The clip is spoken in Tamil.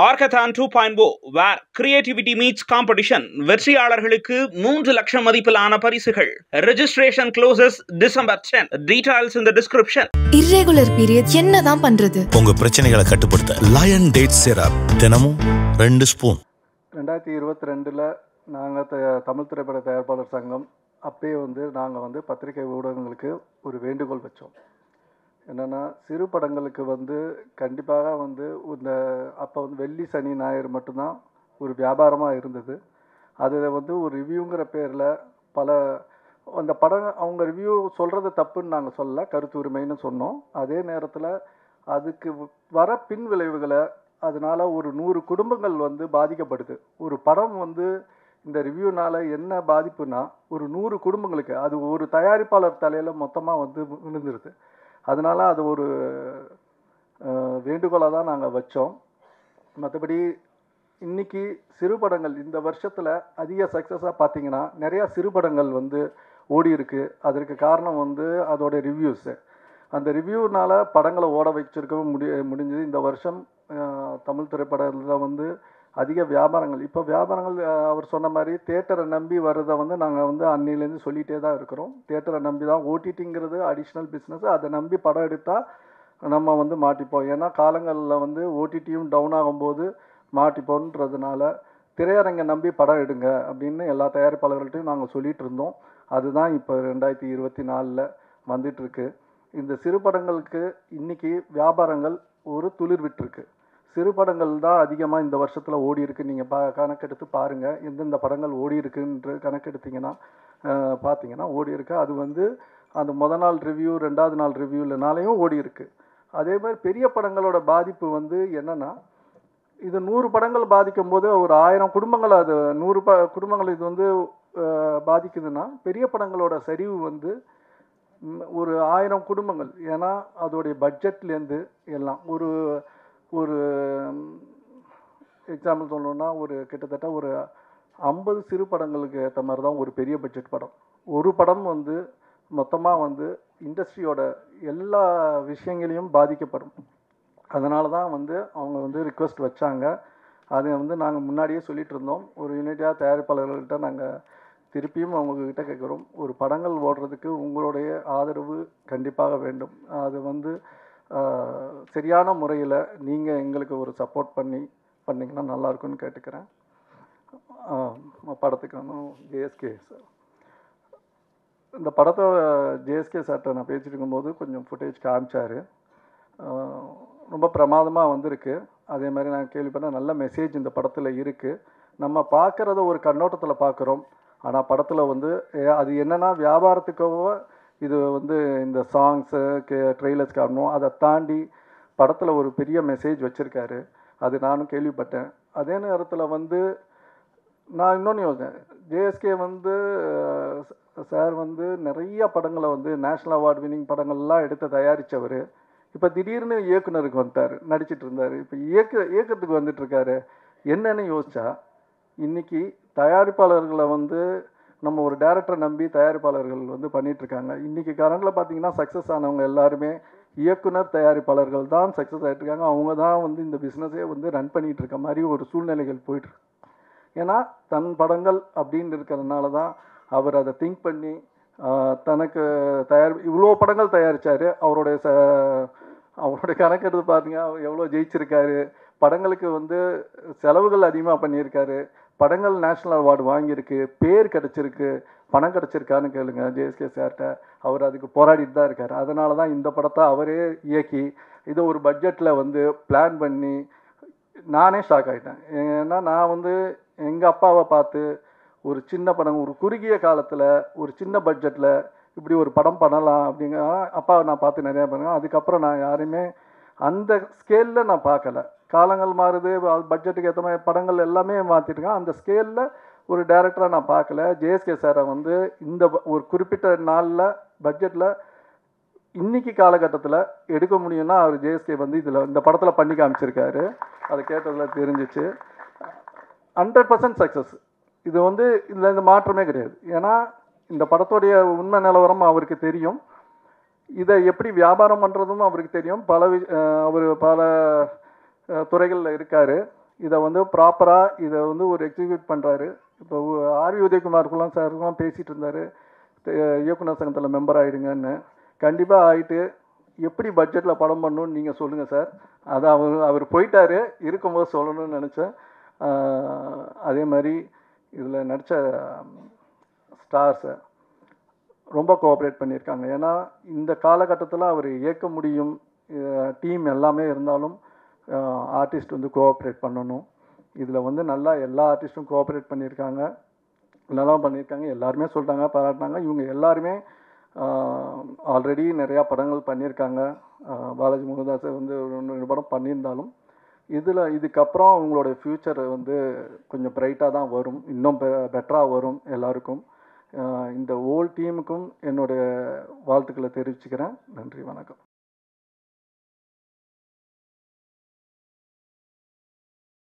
ஆர்கதான் 2.0 where creativity meets competition வெற்றியாளர்களுக்கு 3 லட்சம் மதிப்பிலான பரிசுகள். Registration closes December 10. Details in the description. Irregular periods என்னதான் பண்றது? உங்க பிரச்சனைகளை கட்டுப்படுத்த லயன் டேட் சிரப் தினமும் 2 ஸ்பூன். 2022ல நாங்க தமிழ் திரைப்பட தயாரிப்பாளர் சங்கம் அப்பயே நாங்க பத்திரிகை ஊடகங்களுக்கு ஒரு வேண்டுகோள் வச்சோம். என்னென்னா சிறு படங்களுக்கு கண்டிப்பாக இந்த அப்போ வெள்ளி சனி ஞாயிறு மட்டும்தான் ஒரு வியாபாரமாக இருந்தது. அதில் ஒரு ரிவ்யூங்கிற பேரில் பல அந்த படம் அவங்க ரிவ்யூ சொல்கிறது தப்புன்னு நாங்கள் சொல்லலை, கருத்து உரிமைன்னு சொன்னோம். அதே நேரத்தில் அதுக்கு வர பின் விளைவுகளை அதனால் ஒரு 100 குடும்பங்கள் பாதிக்கப்படுது. ஒரு படம் இந்த ரிவ்யூனால் என்ன பாதிப்புனா ஒரு 100 குடும்பங்களுக்கு அது ஒரு தயாரிப்பாளர் தலையில் மொத்தமாக விழுந்துருது. அதனால் அது ஒரு வேண்டுகோளாக தான் நாங்கள் வச்சோம். மற்றபடி இன்றைக்கி சிறு படங்கள் இந்த வருஷத்தில் அதிக சக்ஸஸாக பார்த்திங்கன்னா நிறையா சிறு படங்கள் ஓடி இருக்குது. அதற்கு காரணம் அதோடைய ரிவ்யூஸு. அந்த ரிவ்யூனால் படங்களை ஓட வச்சிருக்கவும் முடிஞ்சது. இந்த வருஷம் தமிழ் திரைப்படத்தில் அதிக வியாபாரங்கள் இப்போ வியாபாரங்கள் அவர் சொன்ன மாதிரி தியேட்டரை நம்பி வர்றதை நாங்கள் அன்னிலேருந்து சொல்லிகிட்டே தான் இருக்கிறோம். தியேட்டரை நம்பி தான் ஓடிடிங்கிறது அடிஷ்னல் பிஸ்னஸ். அதை நம்பி படம் எடுத்தால் நம்ம மாட்டிப்போம். ஏன்னா காலங்களில் ஓடிடியும் டவுன் ஆகும்போது மாட்டிப்போன்றதுனால திரையரங்கை நம்பி படம் எடுங்க அப்படின்னு எல்லா தயாரிப்பாளர்கள்ட்டையும் நாங்கள் சொல்லிகிட்டு இருந்தோம். அதுதான் இப்போ 2024 வந்துட்டுருக்கு. இந்த சிறு படங்களுக்கு இன்றைக்கி வியாபாரங்கள் ஒரு துளிர் விட்டுருக்கு. சிறு படங்கள் தான் அதிகமாக இந்த வருஷத்தில் ஓடி இருக்குது. நீங்கள் கணக்கெடுத்து பாருங்கள், எந்தெந்த படங்கள் ஓடி இருக்குன்ற கணக்கெடுத்திங்கன்னா பார்த்தீங்கன்னா ஓடி இருக்கு. அது அந்த முதல் நாள் ரிவ்யூ 2வது நாள் ரிவ்யூலனாலையும் ஓடி இருக்குது. அதே மாதிரி பெரிய படங்களோட பாதிப்பு என்னென்னா இது 100 படங்கள் பாதிக்கும் போது ஒரு 1000 குடும்பங்கள் அது 100 குடும்பங்கள் இது பாதிக்குதுன்னா பெரிய படங்களோட சரிவு ஒரு 1000 குடும்பங்கள். ஏன்னா அதோடைய பட்ஜெட்லேருந்து எல்லாம் ஒரு எக்ஸாம்பிள் சொல்லணுன்னா கிட்டத்தட்ட ஒரு 50 சிறு படங்களுக்கு ஏற்ற மாதிரி தான் ஒரு பெரிய பட்ஜெட் படம். ஒரு படம் மொத்தமாக இண்டஸ்ட்ரியோட எல்லா விஷயங்களையும் பாதிக்கப்படும். அதனால தான் அவங்க ரிக்வெஸ்ட் வச்சாங்க. அதை நாங்கள் முன்னாடியே சொல்லிகிட்டு இருந்தோம். ஒரு யூனிட்டாக தயாரிப்பாளர்கள்கிட்ட நாங்கள் திருப்பியும் அவங்கக்கிட்ட கேட்குறோம், ஒரு படங்கள் ஓடுறதுக்கு உங்களுடைய ஆதரவு கண்டிப்பாக வேண்டும். அது சரியான முறையில் நீங்கள் எங்களுக்கு ஒரு சப்போர்ட் பண்ணிங்கன்னா நல்லாயிருக்குன்னு கேட்டுக்கிறேன். படத்துக்கு ஜேஎஸ்கே சார், இந்த படத்தோட ஜேஎஸ்கே சார்கிட்ட நான் பேசிட்டு இருக்கும்போது கொஞ்சம் ஃபுட்டேஜ் காமிச்சார். ரொம்ப பிரமாதமாக வந்திருக்கு. அதே மாதிரி நான் கேள்விப்பட்டேன் நல்ல மெசேஜ் இந்த படத்தில் இருக்குது. நம்ம பார்க்குறத ஒரு கண்ணோட்டத்தில் பார்க்குறோம். ஆனால் படத்தில் அது என்னென்னா வியாபாரத்துக்காக இது இந்த சாங்ஸு ட்ரெய்லர்ஸ் காரணம் அதை தாண்டி படத்தில் ஒரு பெரிய மெசேஜ் வச்சுருக்காரு. அது நானும் கேள்விப்பட்டேன். அதே நேரத்தில் நான் இன்னொன்று யோசித்தேன். ஜேஎஸ்கே சார் நிறைய படங்களை நேஷ்னல் அவார்டு வின்னிங் படங்கள்லாம் எடுத்து தயாரித்தவர். இப்போ திடீர்னு இயக்குனருக்கு நடிச்சிட்டு இருந்தார். இப்போ இயக்கத்துக்கு வந்துட்டுருக்காரு. என்னன்னு யோசிச்சா இன்றைக்கி தயாரிப்பாளர்களை நம்ம ஒரு டைரக்டரை நம்பி தயாரிப்பாளர்கள் பண்ணிகிட்ருக்காங்க. இன்றைக்கி கரண்டில் பார்த்திங்கன்னா சக்ஸஸ் ஆனவங்க எல்லாருமே இயக்குனர் தயாரிப்பாளர்கள் தான் சக்ஸஸ் ஆகிட்ருக்காங்க. அவங்க தான் இந்த பிஸ்னஸே ரன் பண்ணிகிட்டு இருக்க மாதிரி ஒரு சூழ்நிலைகள் போயிட்டுருக்கு. ஏன்னா தன் படங்கள் அப்படின்னு இருக்கிறதுனால தான் அவர் அதை திங்க் பண்ணி தனக்கு இவ்வளோ படங்கள் தயாரித்தார். அவருடைய கணக்கெடுத்து பார்த்தீங்கன்னா எவ்வளோ ஜெயிச்சிருக்காரு. படங்களுக்கு செலவுகள் அதிகமாக பண்ணியிருக்காரு. படங்கள் நேஷ்னல் அவார்டு வாங்கியிருக்கு, பேர் கிடச்சிருக்கு. பணம் கிடச்சிருக்கான்னு கேளுங்க ஜேஎஸ்கே சார்கிட்ட. அவர் அதுக்கு போராடிட்டு தான் இருக்கார். அதனால தான் இந்த படத்தை அவரே இயக்கி இதை ஒரு பட்ஜெட்டில் பிளான் பண்ணி நானே ஷாக் ஆகிட்டேன். ஏன்னா நான் எங்கள் அப்பாவை பார்த்து ஒரு சின்ன படம் ஒரு குறுகிய காலத்தில் ஒரு சின்ன பட்ஜெட்டில் இப்படி ஒரு படம் பண்ணலாம் அப்படிங்க அப்பாவை நான் பார்த்து நிறையா பண்ணுவேன். அதுக்கப்புறம் நான் யாரையுமே அந்த ஸ்கேலில் நான் பார்க்கல. காலங்கள் மாறுது, பட்ஜெட்டுக்கு ஏற்ற மாதிரி படங்கள் எல்லாமே மாற்றிட்டுருக்கேன். அந்த ஸ்கேலில் ஒரு டைரக்டராக நான் பார்க்கல. ஜேஎஸ்கே சாரை இந்த ஒரு குறிப்பிட்ட நாளில் பட்ஜெட்டில் இன்றைக்கி காலகட்டத்தில் எடுக்க முடியும்னா அவர் ஜேஎஸ்கே இந்த படத்தில் பண்ணி காமிச்சிருக்காரு. அதை கேட்டதில் தெரிஞ்சிச்சு. 100% சக்ஸஸ். இது இதில் இந்த மாற்றமே கிடையாது. ஏன்னா இந்த படத்தோடைய உண்மை நிலவரம் அவருக்கு தெரியும். இதை எப்படி வியாபாரம் பண்ணுறதும் அவருக்கு தெரியும். அவர் பல துறைகளில் இருக்கார். இதை வந்து ப்ராப்பராக இதை வந்து ஒரு எக்ஸிக்யூட் பண்ணுறாரு. இப்போ ஆர்வி உதயகுமாருக்குலாம் சாருக்குலாம் பேசிகிட்டு இருந்தார், இயக்குனர் சங்கத்தில் மெம்பர் ஆகிடுங்கன்னு. கண்டிப்பாக ஆகிட்டு எப்படி பட்ஜெட்டில் படம் பண்ணணும்னு நீங்கள் சொல்லுங்கள் சார். அதை அவர் போயிட்டார், இருக்கும்போது சொல்லணும்னு நினச்சேன். அதே மாதிரி இதில் நடித்த ஸ்டார்ஸை ரொம்ப கோஆப்ரேட் பண்ணியிருக்காங்க. ஏன்னா இந்த காலகட்டத்தில் அவர் இயக்க முடியும், டீம் எல்லாமே இருந்தாலும் ஆர்டிஸ்ட் வந்து கோஆப்ரேட் பண்ணணும். இதில் வந்து நல்லா எல்லா ஆர்டிஸ்ட்டும் கோஆப்ரேட் பண்ணியிருக்காங்க, நல்லா பண்ணியிருக்காங்க. எல்லாருமே சொல்லிட்டாங்க, பாராட்டினாங்க. இவங்க எல்லாருமே ஆல்ரெடி நிறையா படங்கள் பண்ணியிருக்காங்க. பாலாஜி முருகதாஸ் வந்து 1-2 படம் பண்ணியிருந்தாலும் இதுக்கப்புறம் அவங்களோட ஃப்யூச்சர் வந்து கொஞ்சம் பிரைட்டாக தான் வரும், இன்னும் பெட்டராக வரும் எல்லாருக்கும். இந்த ஹோல் டீமுக்கும் என்னுடைய வாழ்த்துக்களை தெரிவிச்சுக்கிறேன். நன்றி, வணக்கம்.